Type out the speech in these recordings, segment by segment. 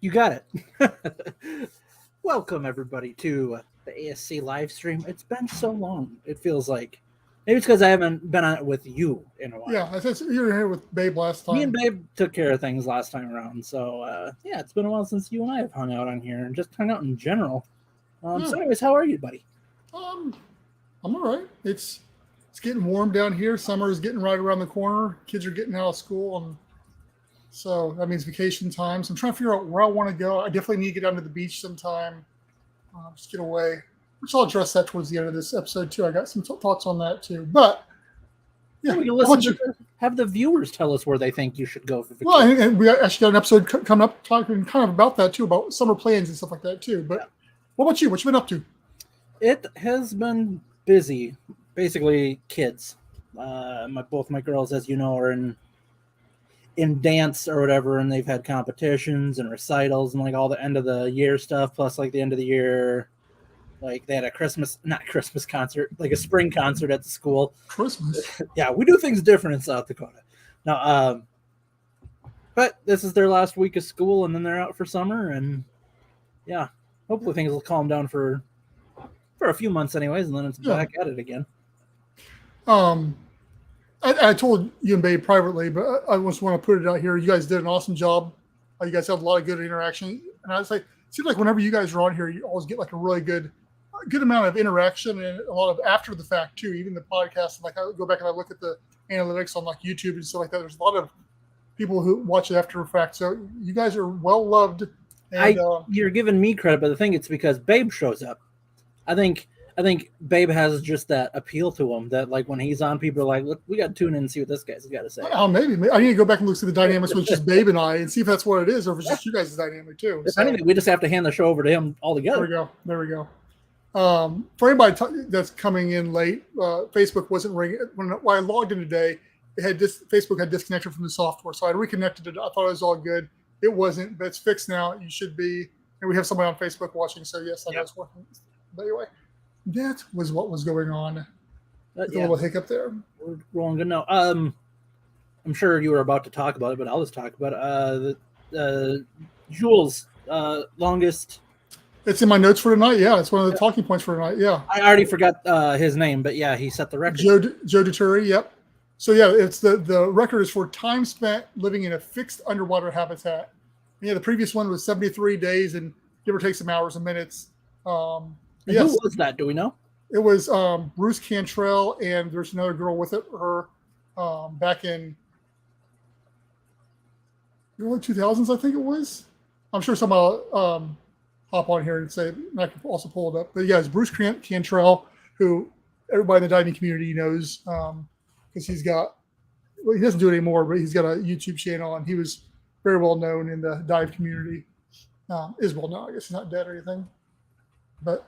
You got it. Welcome, everybody, to the ASC live stream. It's been so long, it feels like. Maybe it's because I haven't been on it with you in a while. Yeah, I said you were here with Babe last time. Me and Babe took care of things last time around. So, yeah, it's been a while since you and I have hung out on here and just hung out in general. So, anyways, how are you, buddy? I'm all right. It's getting warm down here. Summer is getting right around the corner. Kids are getting out of school, and so that means vacation time. So I'm trying to figure out where I want to go. I definitely need to get down to the beach sometime. Just get away. Which I'll address that towards the end of this episode too. I got some thoughts on that too. But yeah, we can listen to have the viewers tell us where they think you should go for vacation. Well, and we actually got an episode coming up talking kind of about that too, about summer plans and stuff like that too. But What about you? What you been up to? It has been busy. Basically, kids. Both my girls, as you know, are in dance or whatever, and they've had competitions and recitals and like all the end of the year stuff, plus like the end of the year, like they had a not Christmas concert, like a spring concert at the school. Christmas? Yeah, we do things different in South Dakota. Now, but this is their last week of school, and then they're out for summer, and yeah, hopefully things will calm down for a few months anyways, and then it's back at it again. I told you and Babe privately, but I just want to put it out here. You guys did an awesome job. You guys had a lot of good interaction. And I was like, it seems like whenever you guys are on here, you always get like a really good amount of interaction and a lot of after the fact too. Even the podcast, like I go back and I look at the analytics on like YouTube and stuff like that. There's a lot of people who watch it after the fact. So you guys are well loved. And, you're giving me credit, but the thing it's because Babe shows up. I think Babe has just that appeal to him that like when he's on, people are like, look, we got to tune in and see what this guy's got to say. Maybe I need to go back and look thsee the dynamics with just Babe and I and see if that's what it is or if it's just you guys' dynamic too. If anything, we just have to hand the show over to him altogether. There we go. For anybody that's coming in late, Facebook wasn't ringing. When I logged in today, Facebook had disconnected from the software, so I reconnected it. I thought it was all good. It wasn't, but it's fixed now. You should be, and we have somebody on Facebook watching, so yes, I know it's working. But anyway, that was what was going on. A little hiccup there. We're rolling good now. I'm sure you were about to talk about it, but I'll just talk about it. Jules' longest. It's in my notes for tonight. Yeah, it's one of the talking points for tonight. Yeah, I already forgot his name, but yeah, he set the record. Joe Deturi. Yep. So yeah, it's the record is for time spent living in a fixed underwater habitat. And yeah, the previous one was 73 days and give or take some hours and minutes. Yes. Who was that? Do we know? It was Bruce Cantrell, and there's another girl with it. Her back in the early 2000s, I think it was. I'm sure somebody hop on here and say, and I can also pull it up. But yeah, it's Bruce Cantrell, who everybody in the diving community knows because he doesn't do it anymore, but he's got a YouTube channel, and he was very well known in the dive community. Is well known. I guess he's not dead or anything. But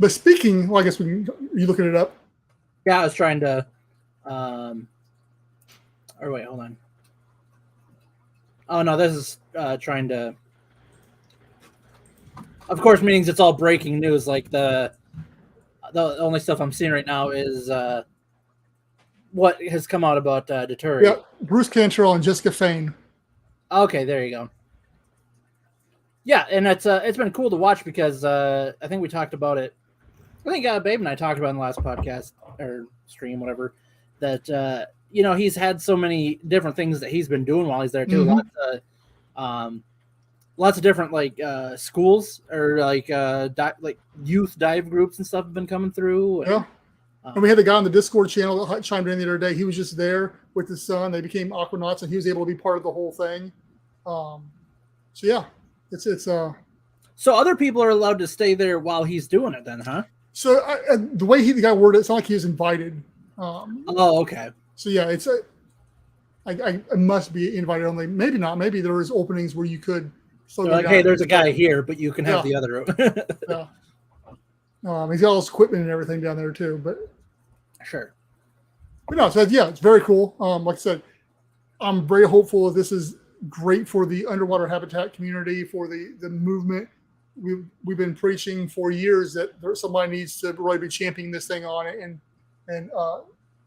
speaking, well, I guess are you looking it up? Yeah, I was trying to. Or wait, hold on. Oh no, this is trying to. Of course, means it's all breaking news. Like the only stuff I'm seeing right now is what has come out about Deturi. Yeah, Bruce Cantrell and Jessica Fain. Okay, there you go. Yeah, and it's been cool to watch because I think we talked about it. I think Babe and I talked about in the last podcast or stream, whatever, that he's had so many different things that he's been doing while he's there too. Mm-hmm. Lots of different like schools or like youth dive groups and stuff have been coming through. Yeah, and we had the guy on the Discord channel that chimed in the other day. He was just there with his son. They became aquanauts, and he was able to be part of the whole thing. So yeah. So other people are allowed to stay there while he's doing it, then, huh? So the way the guy worded it, it's not like he was invited. Okay. So yeah, I must be invited only. Maybe not. Maybe there is openings where you could. Hey, there's a guy here, but you can have the other. Yeah. He's got all his equipment and everything down there too. But sure. But no, so yeah, it's very cool. Like I said, I'm very hopeful that this is great for the underwater habitat community, for the movement. We've been preaching for years that somebody needs to really be championing this thing on it and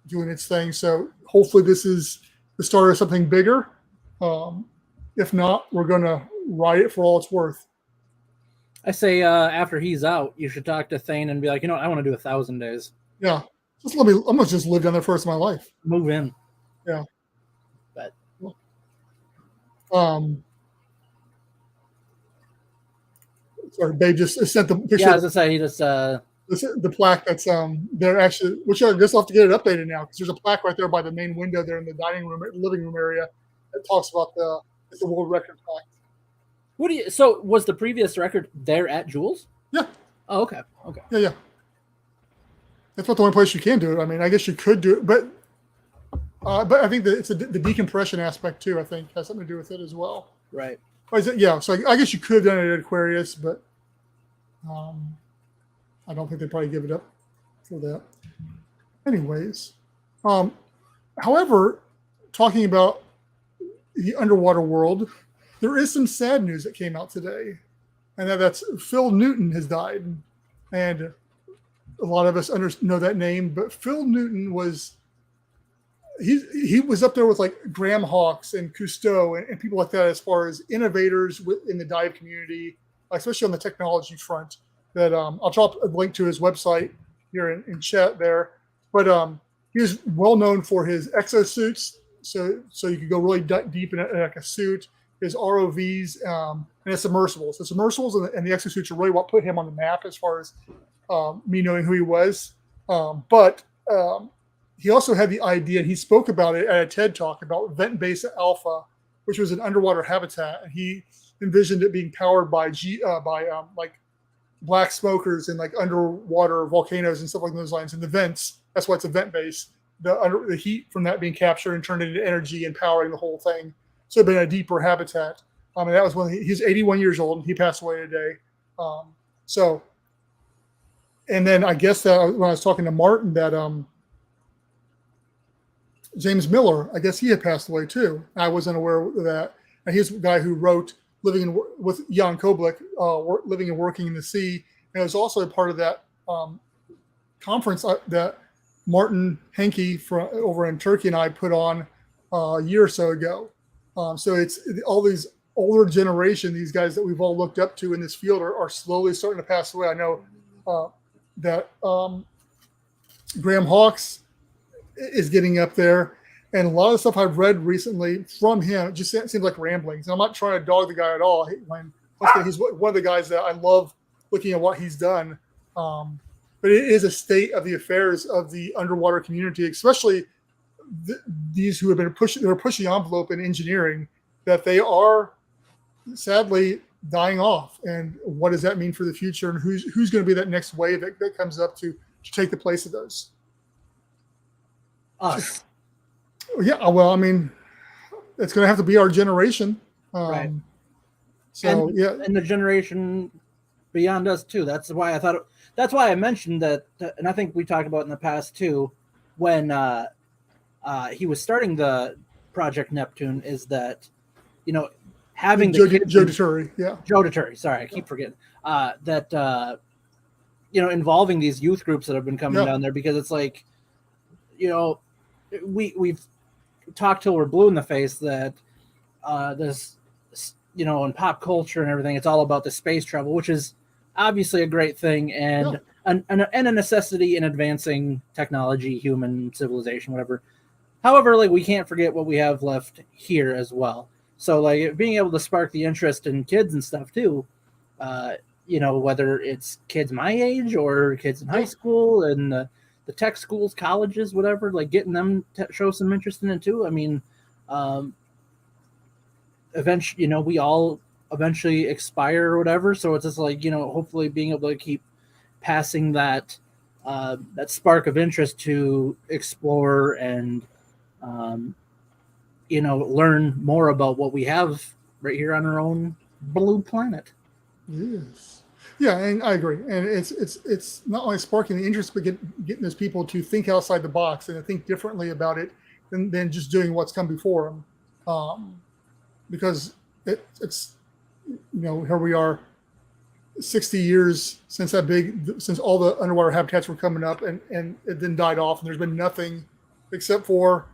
doing its thing. So hopefully this is the start of something bigger. If not, we're going to ride it for all it's worth. I say after he's out, you should talk to Thane and be like, I want to do 1,000 days. Yeah. Just let me. I'm going to just live down there for the rest of my life. Move in. Yeah. But. Sorry, Babe just sent the picture. Yeah, I was going to say, he just. The plaque that's there actually, which I guess I'll have to get it updated now because there's a plaque right there by the main window there in the dining room, living room area that talks about it's a world record plaque. So was the previous record there at Jules? Yeah. Oh, okay. Yeah. That's not the only place you can do it. I mean, I guess you could do it, but I think that it's the decompression aspect too. I think has something to do with it as well. Right. Or is it? Yeah. So I guess you could have done it at Aquarius, but I don't think they'd probably give it up for that. Anyways, however, talking about the underwater world, there is some sad news that came out today, and that's Phil Newton has died. And a lot of us know that name, but Phil Newton he was up there with like Graham Hawkes and Cousteau and people like that as far as innovators in the dive community, especially on the technology front. That I'll drop a link to his website here in chat there. But he was well known for his exosuits, so you could go really deep in like a suit. His ROVs and his submersibles. The submersibles and the exosuits are really what put him on the map as far as me knowing who he was. But he also had the idea, and he spoke about it at a TED Talk about Vent Base Alpha, which was an underwater habitat, and he envisioned it being powered by like black smokers and like underwater volcanoes and stuff like those lines. And the vents, that's why it's a vent base. The heat from that being captured and turned into energy and powering the whole thing. So it'd been a deeper habitat. And that was when he's 81 years old and he passed away today. And then I guess that when I was talking to Martin, that James Miller, I guess he had passed away too. I wasn't aware of that. And he's the guy who wrote with Jan Koblik, Living and Working in the Sea. And it was also a part of that conference that Martin Henke over in Turkey and I put on a year or so ago. So it's all these older generation, these guys that we've all looked up to in this field are slowly starting to pass away. I know that Graham Hawkes is getting up there. And a lot of the stuff I've read recently from him, it just seems like ramblings. And I'm not trying to dog the guy at all. He's one of the guys that I love looking at what he's done. But it is a state of the affairs of the underwater community, especially these who have been pushing the envelope in engineering, that they are sadly dying off. And what does that mean for the future? And who's going to be that next wave that comes up to take the place of those? Us. Yeah, well, I mean, it's going to have to be our generation. Right. So, and, yeah. And the generation beyond us, too. That's why I mentioned that, and I think we talked about it in the past, too, when he was starting the Project Neptune, is that, having Joe Deturi, yeah. Joe Deturi, sorry, I keep forgetting. That, involving these youth groups that have been coming down there, because it's like, we've talked till we're blue in the face that this, in pop culture and everything, it's all about the space travel, which is obviously a great thing and a necessity in advancing technology, human civilization, whatever. However, like, we can't forget what we have left here as well. So, like, being able to spark the interest in kids and stuff too, whether it's kids my age or kids in high school and the tech schools, colleges, whatever, like getting them to show some interest in it too. I mean, eventually, we all eventually expire or whatever. So it's just like, hopefully being able to keep passing that spark of interest to explore and, learn more about what we have right here on our own blue planet. Yes. Yeah, and I agree. And it's not only sparking the interest, but getting those people to think outside the box and to think differently about it than just doing what's come before them. Because it's here we are, 60 years since all the underwater habitats were coming up, and it then died off, and there's been nothing except for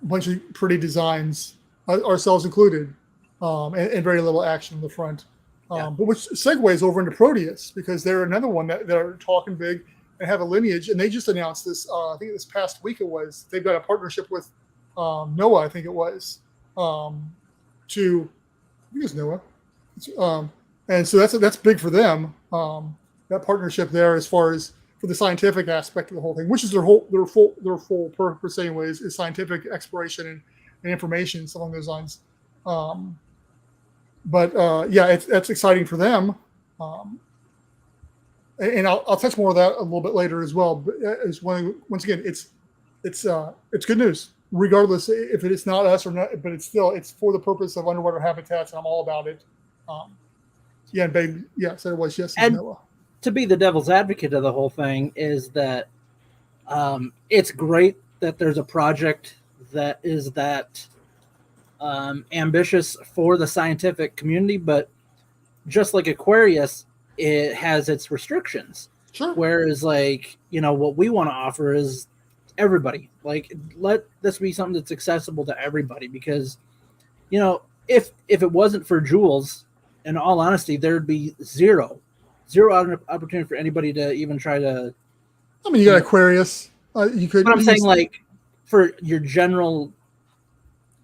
a bunch of pretty designs, ourselves included, and very little action in the front. Yeah. But which segues over into Proteus, because they're another one that are talking big and have a lineage. And they just announced this, I think this past week they've got a partnership with NOAA, I think it was, I think it's NOAA. And so that's big for them, that partnership there as far as for the scientific aspect of the whole thing, which is their full purpose anyways, is scientific exploration and information, so along those lines. But that's exciting for them. And I'll touch more of that a little bit later as well. But once again, it's good news, regardless if it's not us or not. But it's for the purpose of underwater habitats, and I'm all about it. And babe, said it was yes and Noah. To be the devil's advocate of the whole thing is that it's great that there's a project that is that ambitious for the scientific community, but just like Aquarius, it has its restrictions. Sure. Whereas, what we want to offer is everybody. Let this be something that's accessible to everybody, because, if it wasn't for Jules, in all honesty, there'd be zero opportunity for anybody to even try to. I mean, you got Aquarius. You could. But I'm saying, for your general,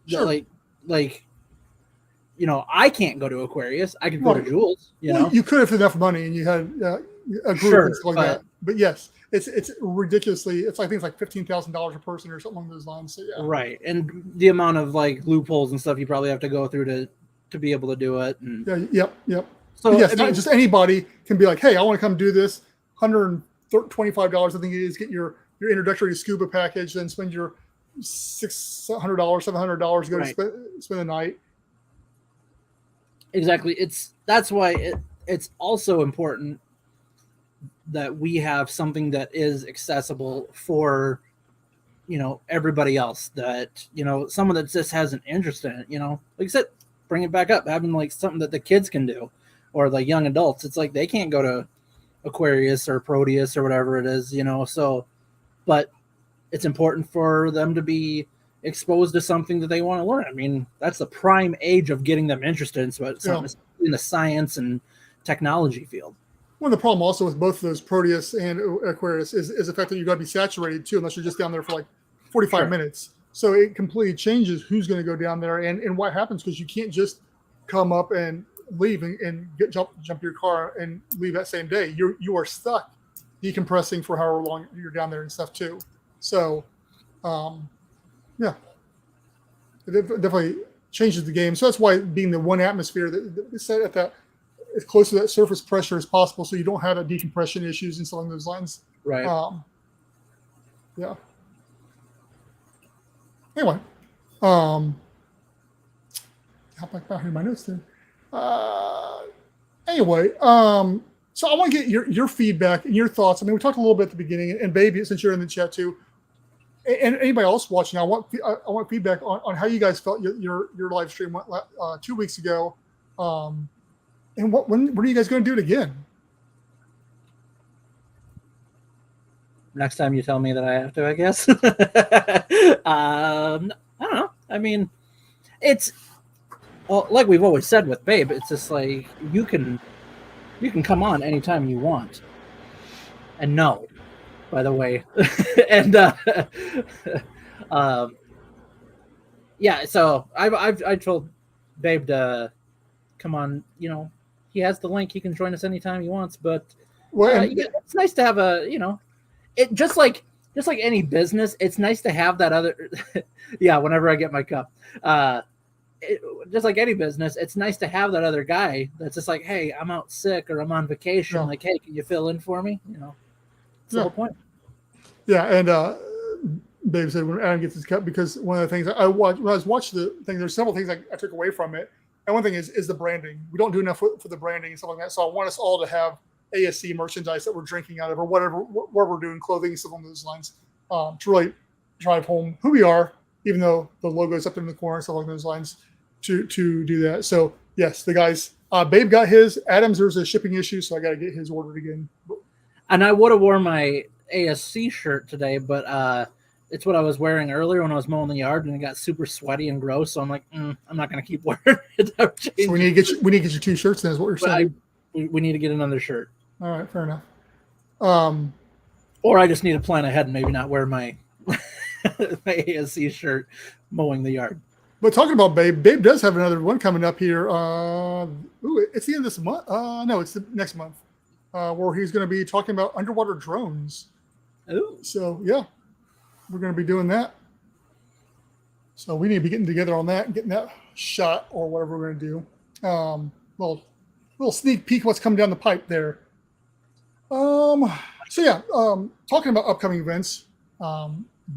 sure. I can't go to Aquarius. I could go to Jules. You could if enough money and you had a group and stuff like that. But yes, it's ridiculously. I think it's like $15,000 a person or something along those lines. So yeah. Right, and the amount of loopholes and stuff you probably have to go through to be able to do it. And yep. So but yes, not just anybody can be like, hey, I want to come do this. $125, I think it is. Get your introductory scuba package, then spend your $600, $700 to go to spend the night. Exactly. That's why it's also important that we have something that is accessible for, everybody else, that, someone that just has an interest in it, like I said, bring it back up, having something that the kids can do, or young adults. It's they can't go to Aquarius or Proteus or whatever it is, so, but it's important for them to be exposed to something that they want to learn. I mean, that's the prime age of getting them interested in something in the science and technology field. One of the problem also with both of those, Proteus and Aquarius, is the fact that you've got to be saturated too, unless you're just down there for 45 minutes. So it completely changes who's going to go down there and what happens, because you can't just come up and leave and jump your car and leave that same day. You are stuck decompressing for however long you're down there and stuff too. So, it definitely changes the game. So that's why being the one atmosphere that is set at that as close to that surface pressure as possible, so you don't have decompression issues and so along those lines. Right. Anyway, hop back down here in my notes then. So I want to get your feedback and your thoughts. I mean, we talked a little bit at the beginning, and baby, since you're in the chat too, and anybody else watching, I want feedback on how you guys felt your live stream went 2 weeks ago, and when are you guys going to do it again? Next time you tell me that I have to, I guess. I don't know. I mean, it's like we've always said with Babe. It's just you can come on anytime you want, and no, by the way, and So I told Babe to come on. He has the link. He can join us anytime he wants. But it's nice to have it just like any business. It's nice to have that other. Whenever I get my cup. Just like any business, it's nice to have that other guy that's just hey, I'm out sick or I'm on vacation. Hey, can you fill in for me? That's the whole point. Yeah, and Babe said when Adam gets his cup, because one of the things I watched when I was watching the thing, there's several things I took away from it. And one thing is the branding. We don't do enough for the branding and stuff like that. So I want us all to have ASC merchandise that we're drinking out of, or whatever we're doing, clothing and stuff along those lines, to really drive home who we are, even though the logo is up in the corner and stuff along those lines, to do that. So yes, the guys, Babe got his. Adams, there's a shipping issue, so I got to get his ordered again. And I would have worn my ASC shirt today, but it's what I was wearing earlier when I was mowing the yard, and it got super sweaty and gross. So I'm like, I'm not going to keep wearing it. So we need to get you 2 shirts. Then is what you're saying. We need to get another shirt. All right, fair enough. Or I just need to plan ahead and maybe not wear my my ASC shirt mowing the yard. But talking about Babe does have another one coming up here. It's the end of this month. No, it's the next month, where he's going to be talking about underwater drones. Ooh. So yeah, we're going to be doing that. So we need to be getting together on that and getting that shot or whatever we're going to do. Little sneak peek what's coming down the pipe there. So yeah, talking about upcoming events.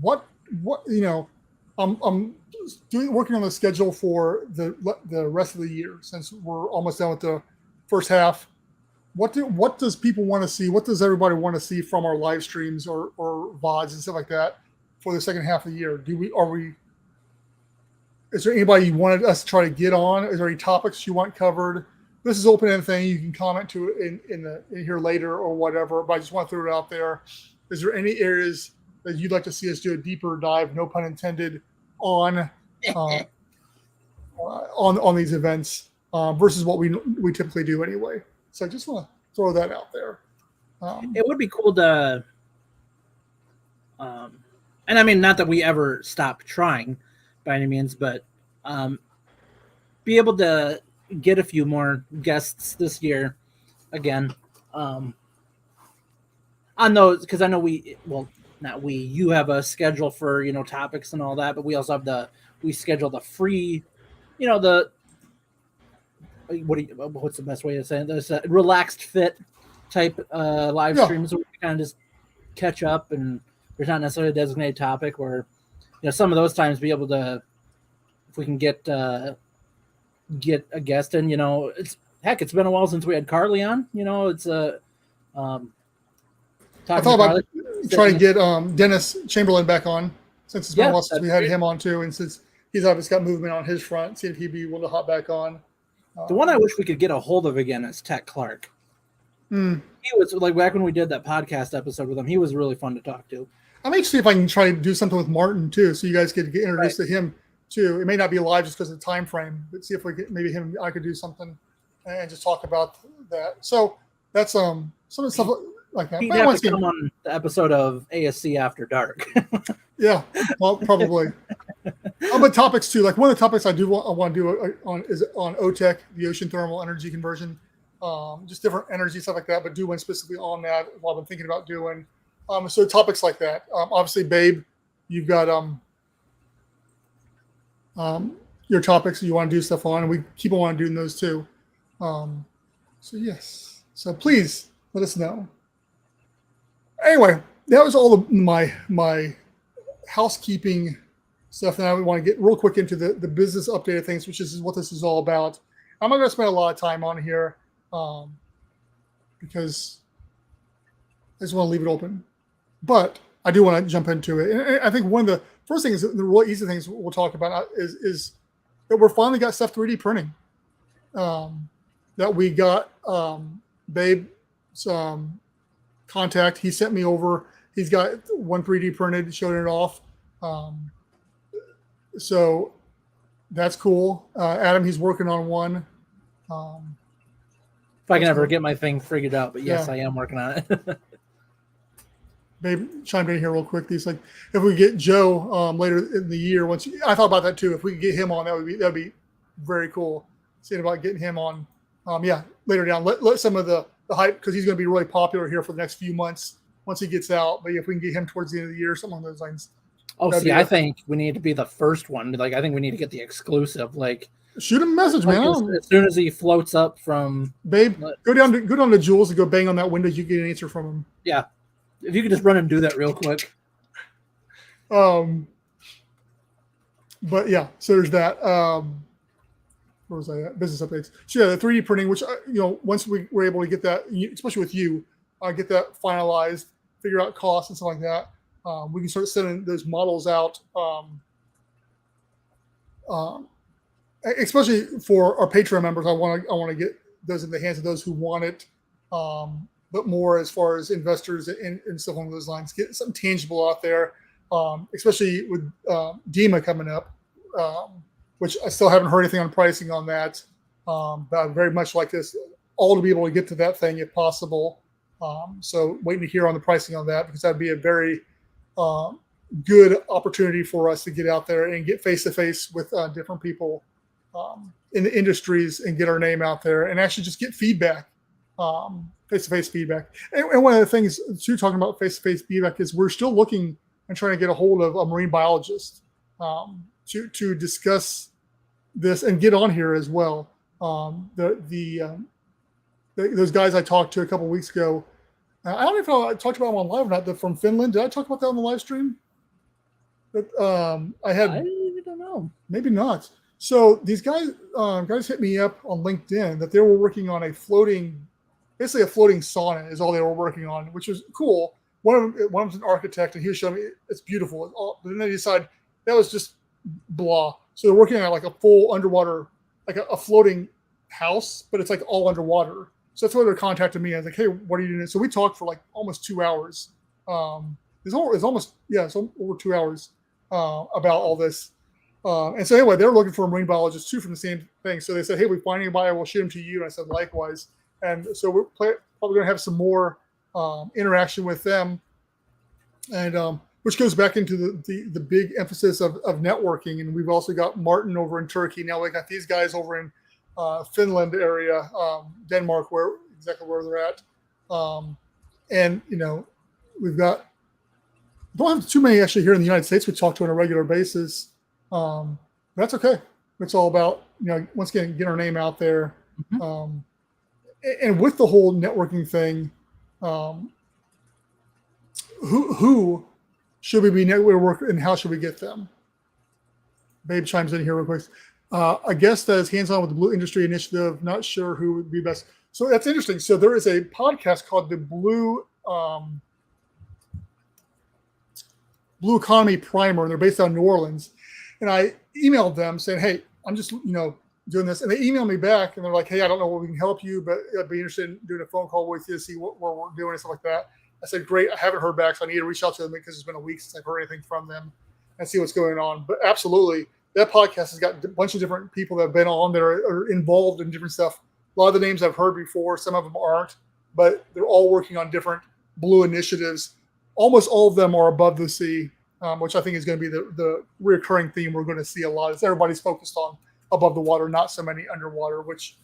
What I'm working on the schedule for the rest of the year, since we're almost done with the first half. What does people want to see? What does everybody want to see from our live streams or VODs and stuff like that for the second half of the year? Is there anybody you wanted us to try to get on? Is there any topics you want covered? This is open-ended thing. You can comment to it in here later or whatever, but I just want to throw it out there. Is there any areas that you'd like to see us do a deeper dive, no pun intended, on these events versus what we typically do anyway? So I just want to throw that out there. It would be cool to, and I mean, not that we ever stop trying by any means, but be able to get a few more guests this year again on those, because I know you have a schedule for topics and all that, but we also have we schedule the free, what's the best way to say it? There's a relaxed fit type live streams where we kind of just catch up, and there's not necessarily a designated topic where some of those times be able to, if we can get a guest in, it's been a while since we had Carly on. It's I thought about trying to get Dennis Chamberlain back on, since it's been a while since we had him on too, and since he's obviously got movement on his front, see if he'd be willing to hop back on. The one I wish we could get a hold of again is Tech Clark. He was like, back when we did that podcast episode with him, he was really fun to talk to. I may see if I can try to do something with Martin too, so you guys could get introduced to him too. It may not be live just because of the time frame, but see if we get maybe him. I could do something and just talk about that. So that's some of the stuff like that. He'd have to come on the episode of ASC After Dark. Yeah, well, probably. But topics too. Like one of the topics I want to do is on OTEC, the ocean thermal energy conversion, just different energy stuff like that. But do one specifically on that. What I've been thinking about doing. So topics like that. Obviously, Babe, you've got your topics that you want to do stuff on, and we keep on doing those too. So yes. So please let us know. Anyway, that was all my housekeeping stuff. And I want to get real quick into the business update of things, which is what this is all about. I'm not going to spend a lot of time on here because I just want to leave it open. But I do want to jump into it. And I think one of the first things, the real easy things we'll talk about is that we're finally got stuff 3D printing. That we got Babe's contact. He sent me over. He's got one 3D printed, showing it off. So that's cool. Adam, he's working on one. If I can ever get my thing figured out, but yes, I am working on it. Babe chimed in here real quick. He's like, if we get Joe later in the year, I thought about that too. If we could get him on, that'd be very cool. Seeing about getting him on. Later down. Let some of the hype, because he's going to be really popular here for the next few months once he gets out. But if we can get him towards the end of the year, something along those lines. Oh, see, I think we need to be the first one. Like, I think we need to get the exclusive. Like, shoot him a message, man. As soon as he floats up from Babe, go down to Jules and go bang on that window. You get an answer from him. Yeah, if you could just run and do that real quick. But yeah, so there's that. Where was I at? Business updates. So yeah, the 3D printing, which once we were able to get that, especially with you, get that finalized, figure out costs and stuff like that. We can start sending those models out, especially for our Patreon members. I want to get those in the hands of those who want it, but more as far as investors and stuff along those lines. Get something tangible out there. especially with DEMA coming up, which I still haven't heard anything on pricing on that. But I'd very much like this all to be able to get to that thing if possible. So waiting to hear on the pricing on that, because that'd be a very good opportunity for us to get out there and get face to face with different people in the industries and get our name out there and actually just get feedback, face to face feedback. And one of the things too, talking about face to face feedback, is we're still looking and trying to get a hold of a marine biologist to discuss this and get on here as well. Those guys I talked to a couple of weeks ago, I don't know if I talked about them on live or not. They're from Finland. Did I talk about that on the live stream? I don't know. Maybe not. So these guys hit me up on LinkedIn that they were working on basically a floating sauna is all they were working on, which was cool. One of them was an architect, and he was showing me it's beautiful. But then they decided that was just blah. So they're working on like a full underwater, like a floating house, but it's like all underwater. So that's why they're contacting me. I was like, hey, what are you doing? So we talked for like almost 2 hours. It's over 2 hours about all this. And so anyway, they're looking for a marine biologist too from the same thing. So they said, hey, we find anybody, we'll shoot them to you. And I said, likewise. And so we're probably going to have some more interaction with them, and which goes back into the big emphasis of networking. And we've also got Martin over in Turkey. Now we got these guys over in Finland area, Denmark, exactly where they're at. And, we've got, don't have too many actually here in the United States we talk to on a regular basis. That's okay. It's all about, once again, get our name out there. Mm-hmm. And with the whole networking thing, who should we be networking and how should we get them? Babe chimes in here real quick. A guest that is hands-on with the Blue Industry Initiative. Not sure who would be best. So that's interesting. So there is a podcast called the Blue Economy Primer, and they're based out of New Orleans. And I emailed them saying, hey, I'm just, doing this. And they emailed me back, and they're like, hey, I don't know what we can help you, but I'd be interested in doing a phone call with you to see what we're doing and stuff like that. I said, great. I haven't heard back, so I need to reach out to them because it's been a week since I've heard anything from them and see what's going on. But absolutely, that podcast has got a bunch of different people that have been on there or involved in different stuff. A lot of the names I've heard before, some of them aren't, but they're all working on different blue initiatives. Almost all of them are above the sea, which I think is going to be the recurring theme we're going to see a lot. Is everybody's focused on above the water, not so many underwater, which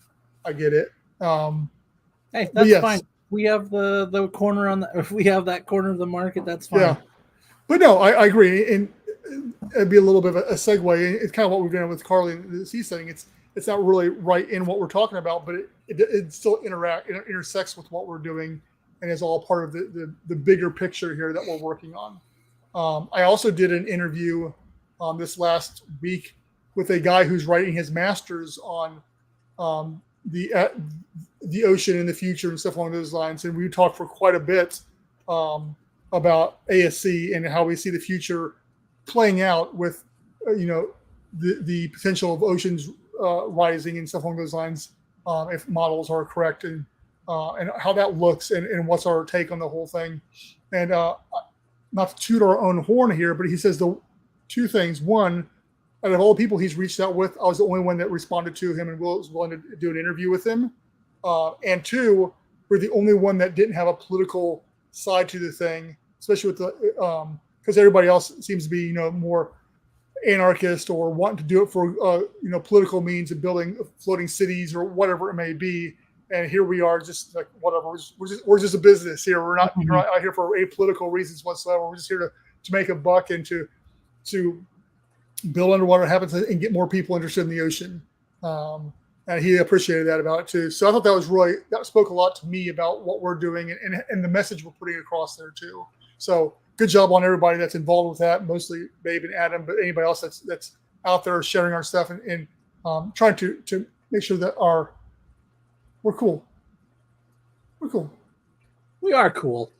I get it. Hey, that's fine. We have the corner if we have that corner of the market, that's fine. Yeah. But no, I agree. And it'd be a little bit of a segue. It's kind of what we're doing with Carly and the sea setting. It's not really right in what we're talking about, but it still intersects with what we're doing and is all part of the bigger picture here that we're working on. I also did an interview this last week with a guy who's writing his master's on the ocean in the future and stuff along those lines. And we talked for quite a bit about ASC and how we see the future playing out with, the potential of oceans rising and stuff along those lines, if models are correct, and how that looks and what's our take on the whole thing. And not to toot our own horn here, but he says the two things. One, out of all the people he's reached out with, I was the only one that responded to him and was willing to do an interview with him. And two, we're the only one that didn't have a political side to the thing, especially with because everybody else seems to be, more anarchist or wanting to do it for, political means of building floating cities or whatever it may be. And here we are, just like whatever. We're just a business here. We're not out here for apolitical reasons whatsoever. We're just here to make a buck and to build underwater habits and get more people interested in the ocean. And he appreciated that about it too. So I thought that spoke a lot to me about what we're doing and the message we're putting across there too. So good job on everybody that's involved with that, mostly Babe and Adam, but anybody else that's out there sharing our stuff and trying to make sure that we're cool. We're cool. We are cool.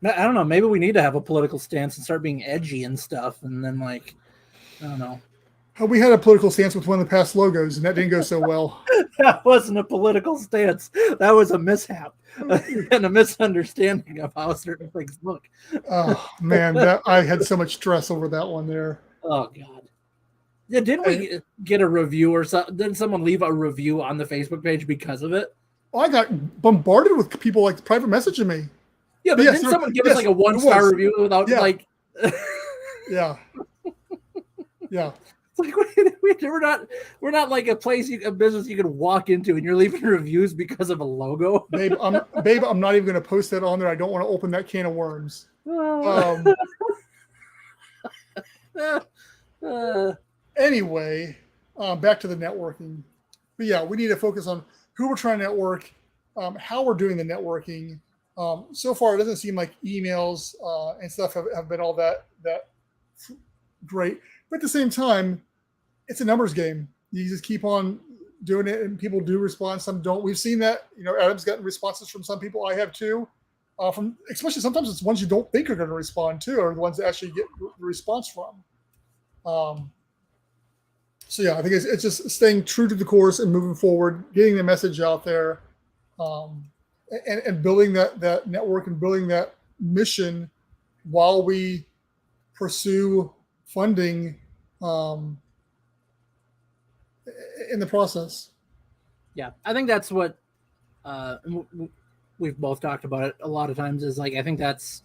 I don't know. Maybe we need to have a political stance and start being edgy and stuff. And then I don't know. We had a political stance with one of the past logos, and that didn't go so well. That wasn't a political stance. That was a mishap and a misunderstanding of how certain things look. Oh man, I had so much stress over that one there. Oh God. Yeah, didn't we get a review or something? Didn't someone leave a review on the Facebook page because of it? I got bombarded with people like private messaging me. Yeah, but didn't someone give us like a 1-star review without like? Yeah. It's like we're not like a place a business you can walk into and you're leaving reviews because of a logo. Babe, I'm not even going to post that on there. I don't want to open that can of worms. Anyway, back to the networking. But yeah, we need to focus on who we're trying to network, how we're doing the networking. So far, it doesn't seem like emails and stuff have been all that great. But at the same time, it's a numbers game. You just keep on doing it, and people do respond. Some don't. We've seen that. Adam's gotten responses from some people. I have too. From especially sometimes it's ones you don't think are going to respond to, or the ones that actually get the response from. So yeah, I think it's just staying true to the course and moving forward, getting the message out there, and building that network and building that mission while we pursue funding in the process. Yeah, I think that's what we've both talked about it a lot of times. Is like I think that's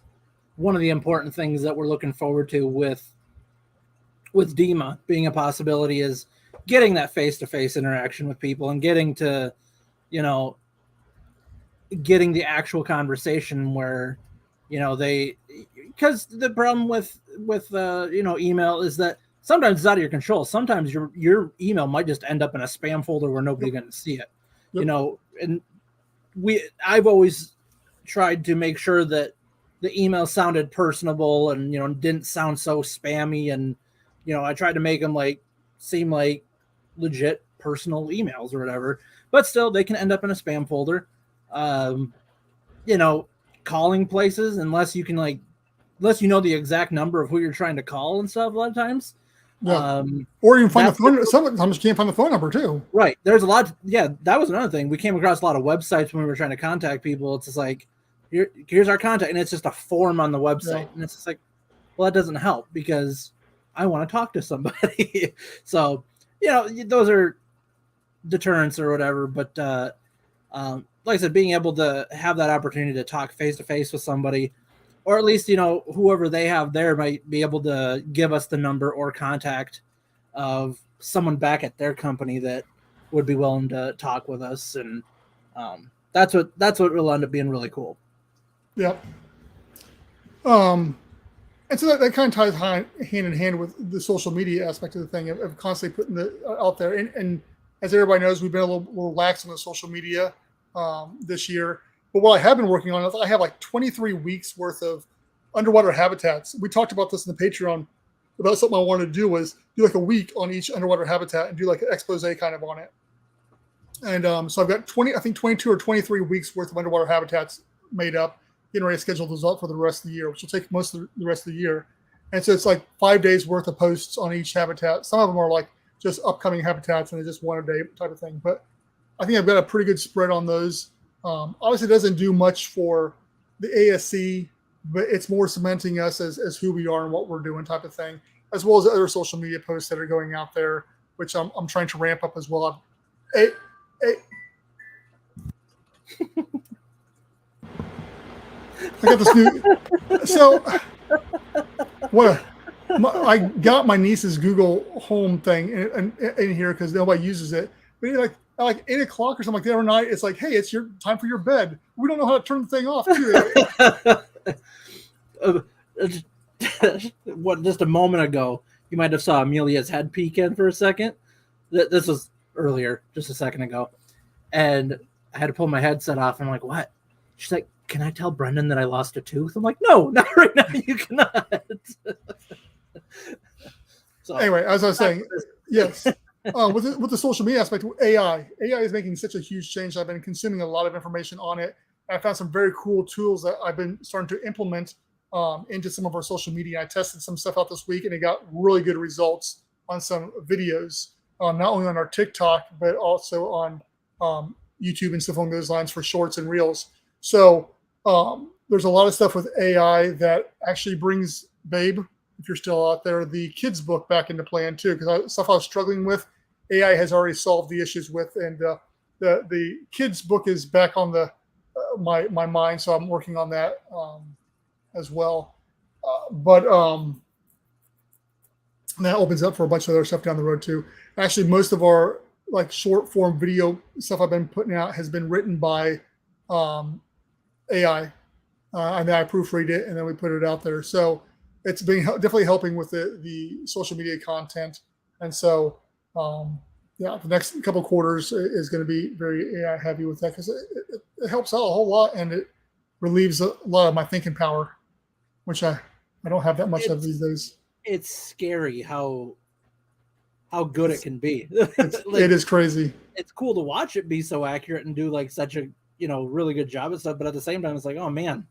one of the important things that we're looking forward to with DEMA being a possibility is getting that face-to-face interaction with people and getting to, getting the actual conversation where, because the problem with email is that sometimes it's out of your control. Sometimes your email might just end up in a spam folder where nobody's going to see it, and I've always tried to make sure that the email sounded personable and, didn't sound so spammy. And, I tried to make them seem like legit personal emails or whatever, but still they can end up in a spam folder. Calling places, unless you know the exact number of who you're trying to call and stuff a lot of times. Yeah. Or you can find the phone. Sometimes you can't find the phone number too. Right. There's a lot. That was another thing. We came across a lot of websites when we were trying to contact people. It's just like, here's our contact, and it's just a form on the website. Yeah. And it's just like, well, that doesn't help because I want to talk to somebody. So, those are deterrents or whatever. But like I said, being able to have that opportunity to talk face-to-face with somebody, or at least, whoever they have there might be able to give us the number or contact of someone back at their company that would be willing to talk with us. And that's what will end up being really cool. Yep. And so that kind of ties hand in hand with the social media aspect of the thing of constantly putting it out there. And as everybody knows, we've been a little lax on the social media this year. But what I have been working on is I have 23 weeks worth of underwater habitats. We talked about this in the Patreon about something I wanted to do was do a week on each underwater habitat and do an expose kind of on it. And so I've got 22 or 23 weeks worth of underwater habitats made up, getting ready to schedule those out for the rest of the year, which will take most of the rest of the year. And so it's 5 days worth of posts on each habitat. Some of them are just upcoming habitats and it's just one a day type of thing. But I think I've got a pretty good spread on those. Obviously, it doesn't do much for the ASC, but it's more cementing us as who we are and what we're doing type of thing, as well as other social media posts that are going out there, which I'm trying to ramp up as well. I got this new. So, I got my niece's Google Home thing in here because nobody uses it. But at 8 o'clock or something the other night, it's hey, it's your time for your bed. We don't know how to turn the thing off, too. Just a moment ago, you might have saw Amelia's head peek in for a second. This was earlier, just a second ago. And I had to pull my headset off. I'm like, what? She's like, can I tell Brendan that I lost a tooth? I'm like, no, not right now. You cannot. So anyway, as I was saying, yes. With the social media aspect, AI is making such a huge change. I've been consuming a lot of information on it. I found some very cool tools that I've been starting to implement into some of our social media. I tested some stuff out this week, and it got really good results. on some videos, not only on our TikTok, but also on YouTube and stuff along those lines for shorts and reels. So there's a lot of stuff with AI that actually brings Babe, if you're still out there, the kids book back into play too, because stuff I was struggling with, AI has already solved the issues with, and the kids book is back on the my mind, so I'm working on that as well. But that opens up for a bunch of other stuff down the road too. Actually, most of our like short form video stuff I've been putting out has been written by AI, and then I proofread it and then we put it out there. So it's been definitely helping with the social media content. And so, the next couple of quarters is going to be very AI heavy with that, because it helps out a whole lot, and it relieves a lot of my thinking power, which I don't have that much of these days. It's scary how good it can be. Like, it is crazy. It's cool to watch it be so accurate and do like such a really good job and stuff, but at the same time it's like, oh man,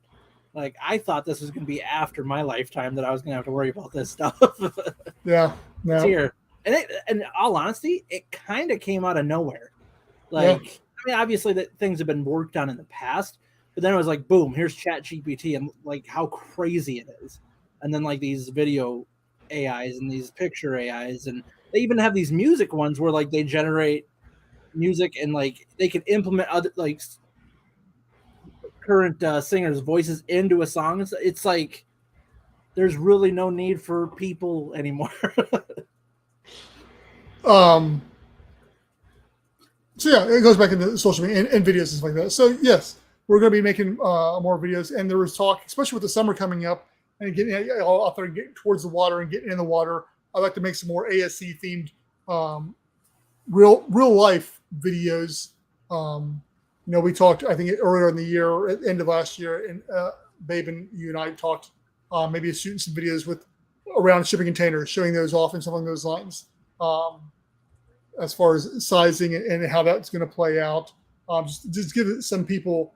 like I thought this was going to be after my lifetime that I was going to have to worry about this stuff. Yeah. It's here. And in all honesty, it kind of came out of nowhere. Like, yeah. I mean, obviously that things have been worked on in the past, but then it was like, boom, here's ChatGPT, and like how crazy it is. And then like these video AIs and these picture AIs, and they even have these music ones where like they generate music and like they can implement other like current singers' voices into a song. It's like there's really no need for people anymore. So yeah, it goes back into social media and videos and stuff like that. So yes, we're going to be making more videos, and there was talk, especially with the summer coming up and getting out there and getting towards the water and getting in the water. I'd like to make some more ASC themed real life videos. We talked, I think earlier in the year, at the end of last year, and Babe and you and I talked maybe shooting some videos around shipping containers, showing those off and something along those lines. As far as sizing and how that's going to play out, just give some people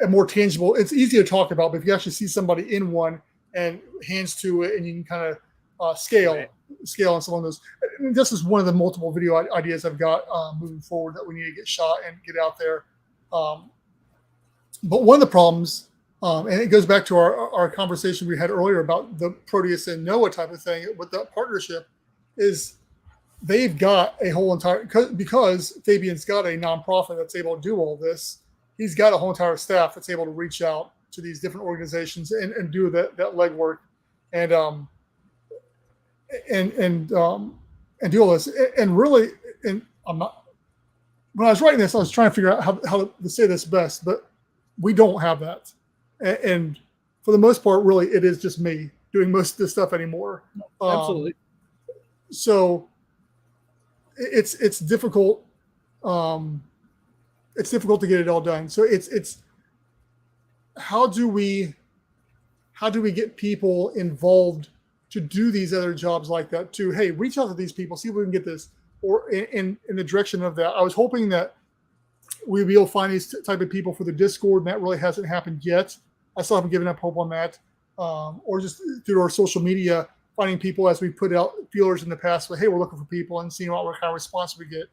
a more tangible. It's easy to talk about, but if you actually see somebody in one and hands to it, and you can kind of scale on some of those. And this is one of the multiple video ideas I've got moving forward that we need to get shot and get out there. But one of the problems, and it goes back to our conversation we had earlier about the Proteus and NOAA type of thing with that partnership, is they've got a whole entire, because Fabian's got a nonprofit that's able to do all this. He's got a whole entire staff that's able to reach out to these different organizations and do that legwork and do all this. And really, and I'm not, when I was writing this, I was trying to figure out how to say this best, but we don't have that. And for the most part, really, it is just me doing most of this stuff anymore. Absolutely. So it's difficult. It's difficult to get it all done. So it's how do we get people involved to do these other jobs like that too? Hey, reach out to these people, see if we can get this, or in the direction of that. I was hoping that we'd be able to find these type of people for the Discord, and that really hasn't happened yet. I still haven't given up hope on that. Or just through our social media, finding people as we put out feelers in the past, but hey, we're looking for people, and seeing what kind of response we get.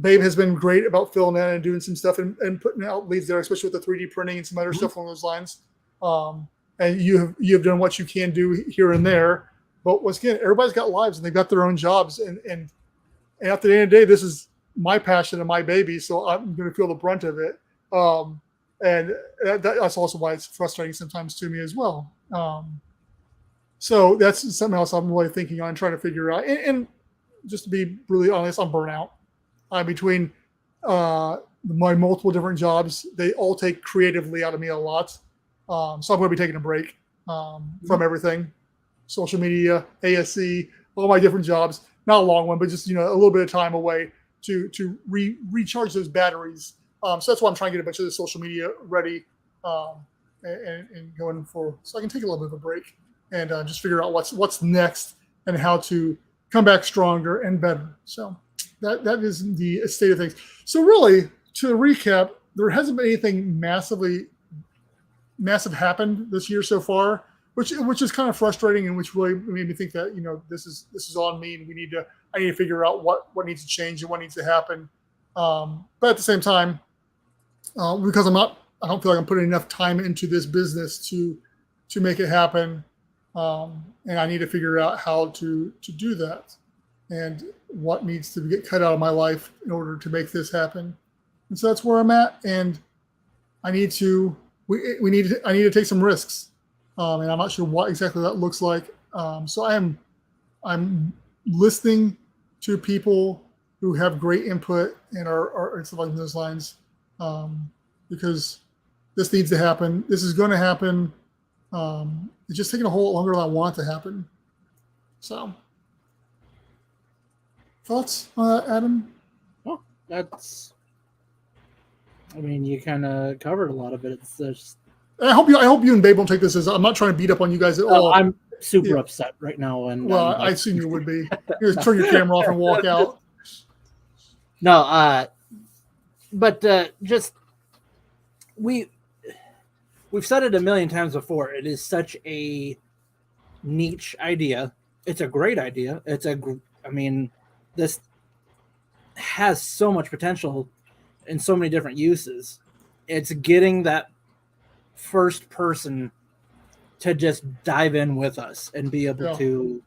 Babe has been great about filling in and doing some stuff and putting out leads there, especially with the 3D printing and some other stuff along those lines. And you have done what you can do here and there. But once again, everybody's got lives and they've got their own jobs. And at the end of the day, this is my passion and my baby, so I'm going to feel the brunt of it. And that's also why it's frustrating sometimes to me as well. So that's something else I'm really thinking on, trying to figure out. And just to be really honest, I'm burnt out. Between my multiple different jobs, they all take creatively out of me a lot. So I'm going to be taking a break from everything. Social media, ASC, all my different jobs. Not a long one, but just a little bit of time away to recharge those batteries. So that's why I'm trying to get a bunch of the social media ready and going for, so I can take a little bit of a break and just figure out what's next and how to come back stronger and better. So that is the state of things. So really, to recap, there hasn't been anything massive happened this year so far. which is kind of frustrating, and which really made me think that this is on me, and I need to figure out what needs to change and what needs to happen. But at the same time, because I don't feel like I'm putting enough time into this business to make it happen, and I need to figure out how to do that, and what needs to get cut out of my life in order to make this happen. And so that's where I'm at, and I need to take some risks, and I'm not sure what exactly that looks like. So I'm listening to people who have great input and are stuff along those lines, because this needs to happen. This is going to happen. It's just taking a whole lot longer than I want it to happen. So, thoughts on that, Adam? Well, you kind of covered a lot of it. It's just. I hope you and Babe won't take this as I'm not trying to beat up on you guys at all. I'm super upset right now, and I assume you would be. You just turn your camera off and walk out. No, but just we've said it a million times before. It is such a niche idea. It's a great idea. This has so much potential in so many different uses. It's getting that first person to just dive in with us and be able to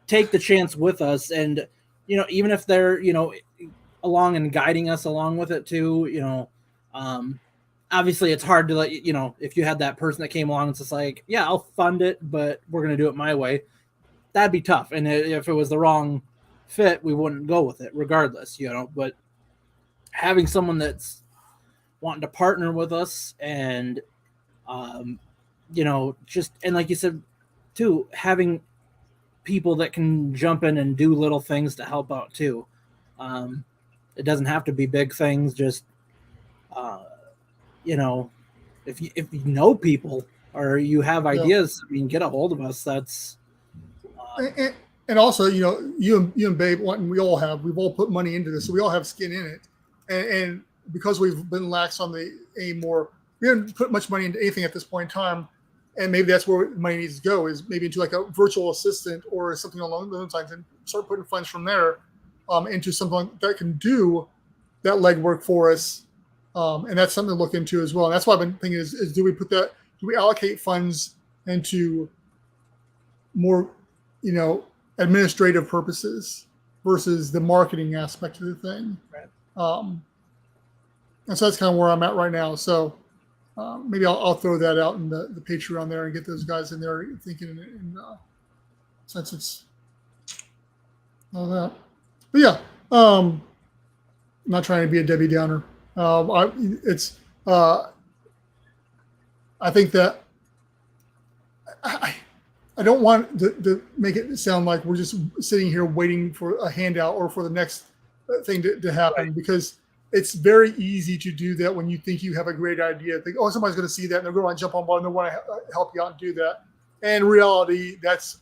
take the chance with us, and even if they're along and guiding us along with it too. Obviously it's hard to let if you had that person that came along and just like, yeah, I'll fund it, but we're gonna do it my way. That'd be tough, and if it was the wrong fit, we wouldn't go with it regardless. But having someone that's wanting to partner with us, and just, and like you said too, having people that can jump in and do little things to help out too. It doesn't have to be big things. Just if you know people or you have ideas, get a hold of us. That's and also you and Babe, we've all put money into this, so we all have skin in it, and because we've been lax on we haven't put much money into anything at this point in time, and maybe that's where money needs to go, is maybe into like a virtual assistant or something along those lines, and start putting funds from there into something that can do that legwork for us, and that's something to look into as well. And that's what I've been thinking is do we allocate funds into more administrative purposes versus the marketing aspect of the thing, right? And so that's kind of where I'm at right now. So maybe I'll throw that out in the Patreon there and get those guys in there thinking, and since it's all that. But yeah, I'm not trying to be a Debbie Downer. I think that I don't want to make it sound like we're just sitting here waiting for a handout or for the next thing to happen, because it's very easy to do that when you think you have a great idea. Think, oh, somebody's going to see that and they're going to jump on board and they want to help you out and do that. And in reality, that's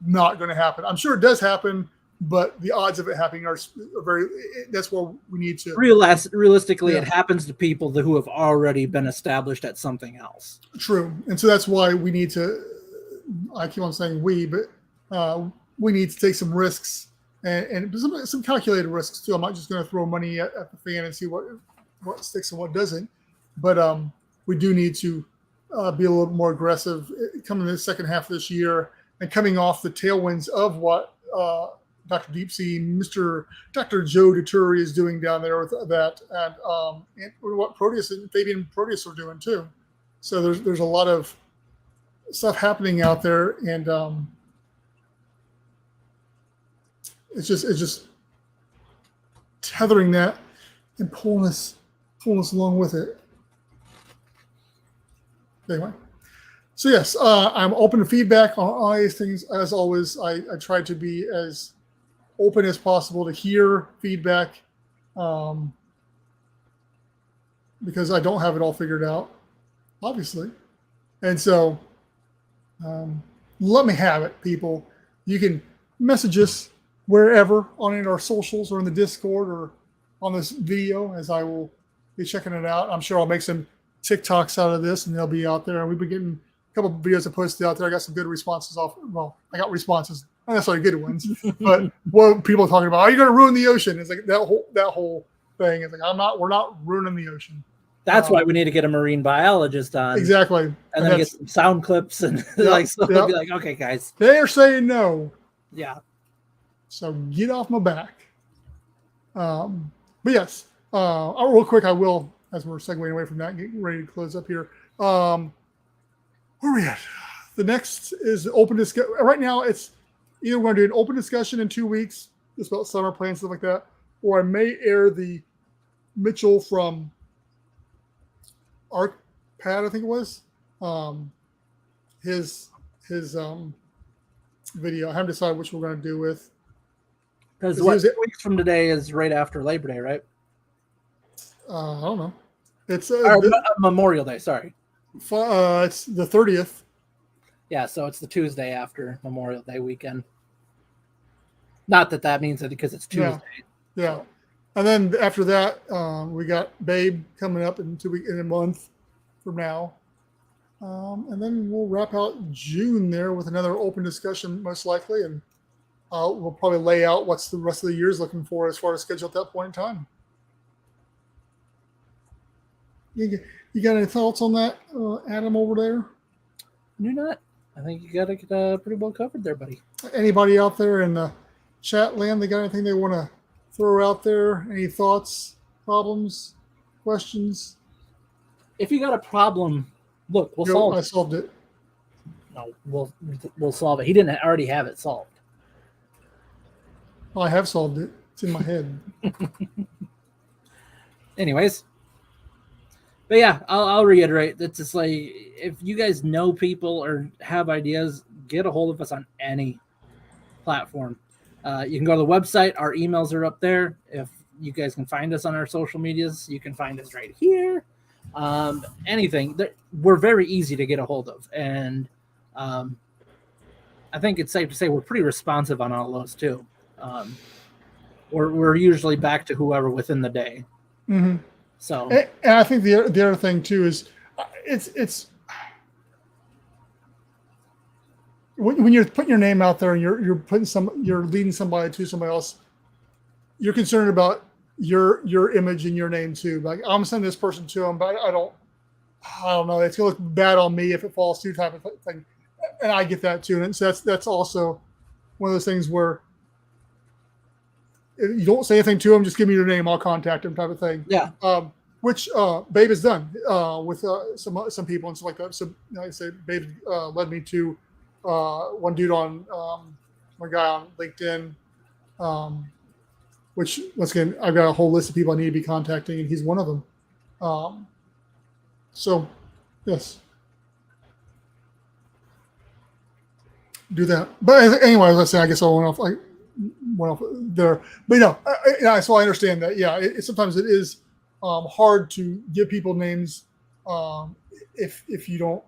not going to happen. I'm sure it does happen, but the odds of it happening are very. That's where we need to. Realistically, it happens to people who have already been established at something else. True, and so that's why we need to. I keep on saying we, but we need to take some risks and some calculated risks too. I'm not just going to throw money at the fan and see what sticks and what doesn't. But we do need to be a little more aggressive coming in the second half of this year, and coming off the tailwinds of what Dr. Deep Sea, Dr. Joe Deturi is doing down there with that, and what Proteus and Fabian Proteus are doing too. So there's a lot of stuff happening out there, and it's just tethering that and pulling us along with it. Anyway, so yes, I'm open to feedback on all these things. As always, I try to be as open as possible to hear feedback, because I don't have it all figured out, obviously, and so let me have it, people. You can message us wherever on our socials or in the Discord or on this video, as I will be checking it out. I'm sure I'll make some TikToks out of this, and they'll be out there. And we've been getting couple of videos I posted out there. I got some good responses off. Well, I got responses, not necessarily good ones, but what people are talking about, are you going to ruin the ocean? It's like that whole thing. It's like, we're not ruining the ocean. That's why we need to get a marine biologist on. Exactly. And then get some sound clips and be like, okay, guys. They're saying no. Yeah. So get off my back. But yes, real quick, I will, as we're segueing away from that, getting ready to close up here. Where are we at? The next is open discussion. Right now, it's either we're going to do an open discussion in 2 weeks, just about summer plans, stuff like that, or I may air the Mitchell from ArcPad, I think it was, his video. I haven't decided which we're going to do with. Because 2 weeks from today is right after Labor Day, right? I don't know. It's Memorial Day. Sorry. It's the 30th. Yeah, so it's the Tuesday after Memorial Day weekend. Not that means it because it's Tuesday. Yeah. And then after that, we got Babe coming up in a month from now. And then we'll wrap out June there with another open discussion, most likely. And we'll probably lay out what's the rest of the year's looking for as far as schedule at that point in time. You got any thoughts on that, Adam, over there? Do not. I think you got it pretty well covered there, buddy. Anybody out there in the chat land, they got anything they want to throw out there? Any thoughts, problems, questions? If you got a problem, look, we'll solve it. I solved it. No, we'll solve it. He didn't already have it solved. Well, I have solved it. It's in my head. Anyways. But yeah, I'll reiterate. It's just like, if you guys know people or have ideas, get a hold of us on any platform. You can go to the website. Our emails are up there. If you guys can find us on our social medias, you can find us right here. Anything. We're very easy to get a hold of. And I think it's safe to say we're pretty responsive on all those too. We're usually back to whoever within the day. Mm-hmm. So, and I think the other thing too is it's when you're putting your name out there and you're leading somebody to somebody else, you're concerned about your image and your name too. Like, I'm sending this person to them, but I don't know. It's gonna look bad on me if it falls through, type of thing. And I get that too. And so that's also one of those things where if you don't say anything to them, just give me your name, I'll contact them, type of thing. Yeah. Which Babe has done with some people and stuff like that. So, like I said, Babe led me to one dude on one guy on LinkedIn, which, once again, I've got a whole list of people I need to be contacting, and he's one of them. So, yes. Do that. But anyway, as I say, I guess I went off there. But so I understand that. Yeah, sometimes it is hard to give people names if you don't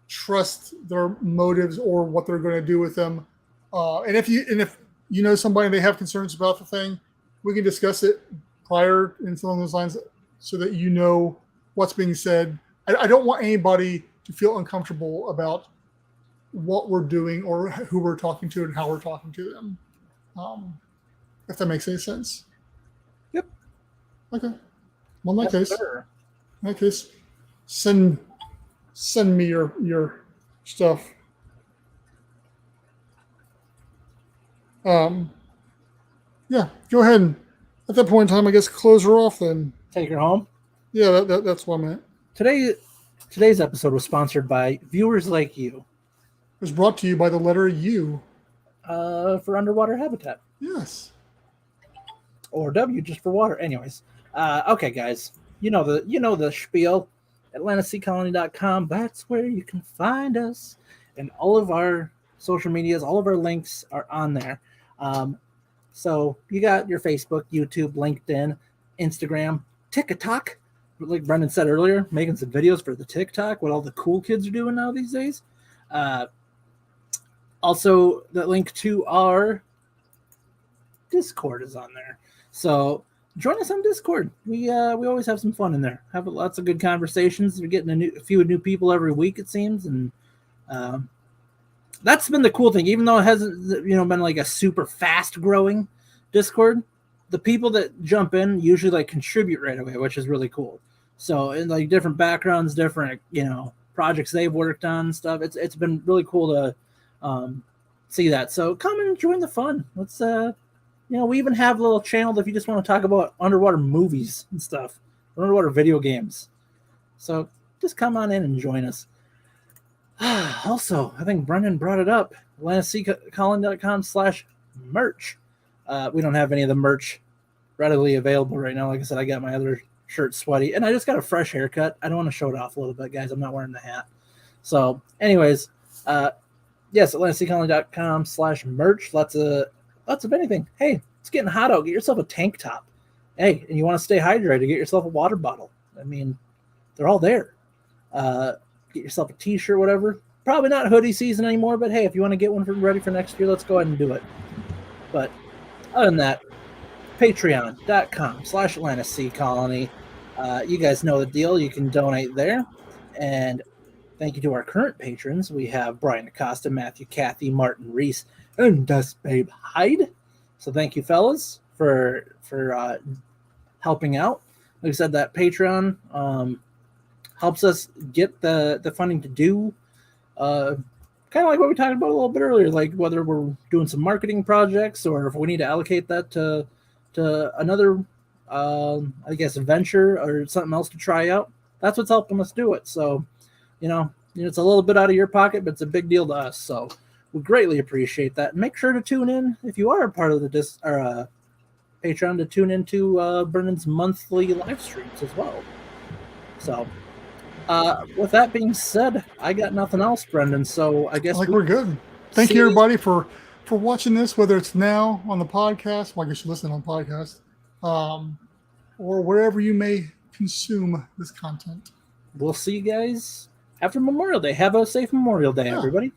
trust their motives or what they're going to do with them. And if you know somebody and they have concerns about the thing, we can discuss it prior and along those lines so that you know what's being said. I don't want anybody to feel uncomfortable about what we're doing or who we're talking to and how we're talking to them. If that makes any sense. Yep. Okay. Well, in that case, send me your stuff. Yeah, go ahead and at that point in time, I guess close her off then. Take her home. Yeah, that's what I meant. Today's episode was sponsored by viewers like you. It was brought to you by the letter U. For underwater habitat. Yes. Or W, just for water. Anyways. Okay, guys. You know the spiel. AtlanticSeaColony.com. That's where you can find us. And all of our social medias, all of our links are on there. So you got your Facebook, YouTube, LinkedIn, Instagram, TikTok. Like Brendan said earlier, making some videos for the TikTok, what all the cool kids are doing now these days. Also, the link to our Discord is on there. So join us on Discord. We always have some fun in there. Have lots of good conversations. We're getting a few new people every week, it seems, and That's been the cool thing, even though it hasn't, been like a super fast growing Discord. The people that jump in usually like contribute right away, which is really cool. So in like different backgrounds, different projects they've worked on and stuff. It's been really cool to see that. So come and join the fun. Let's we even have a little channel if you just want to talk about underwater movies and stuff, underwater video games. So just come on in and join us. Also, I think Brendan brought it up. AtlanticColin.com/merch. We don't have any of the merch readily available right now. Like I said, I got my other shirt sweaty, and I just got a fresh haircut. I don't want to show it off a little bit, guys. I'm not wearing the hat. So, anyways, yes, AtlanticColin.com/merch. Lots of anything. Hey, it's getting hot out. Get yourself a tank top. Hey, and you want to stay hydrated, get yourself a water bottle. I mean, they're all there. Get yourself a t-shirt, whatever. Probably not hoodie season anymore, but hey, if you want to get one ready for next year, let's go ahead and do it. But other than that, patreon.com/AtlanticColony. You guys know the deal. You can donate there. And thank you to our current patrons. We have Brian Acosta, Matthew, Kathy, Martin Reese, and Dust Babe Hyde. So thank you, fellas, for helping out. Like I said, that Patreon helps us get the funding to do kind of like what we talked about a little bit earlier, like whether we're doing some marketing projects or if we need to allocate that to another venture or something else to try out. That's what's helping us do it. So it's a little bit out of your pocket, but it's a big deal to us. So we greatly appreciate that. Make sure to tune in if you are a part of the Patreon to tune into Brendan's monthly live streams as well. So with that being said, I got nothing else, Brendan. So I guess we're good. Thank you, everybody, for watching this, whether it's now on the podcast, well, I guess you listen on the podcast, or wherever you may consume this content. We'll see you guys after Memorial Day. Have a safe Memorial Day, everybody.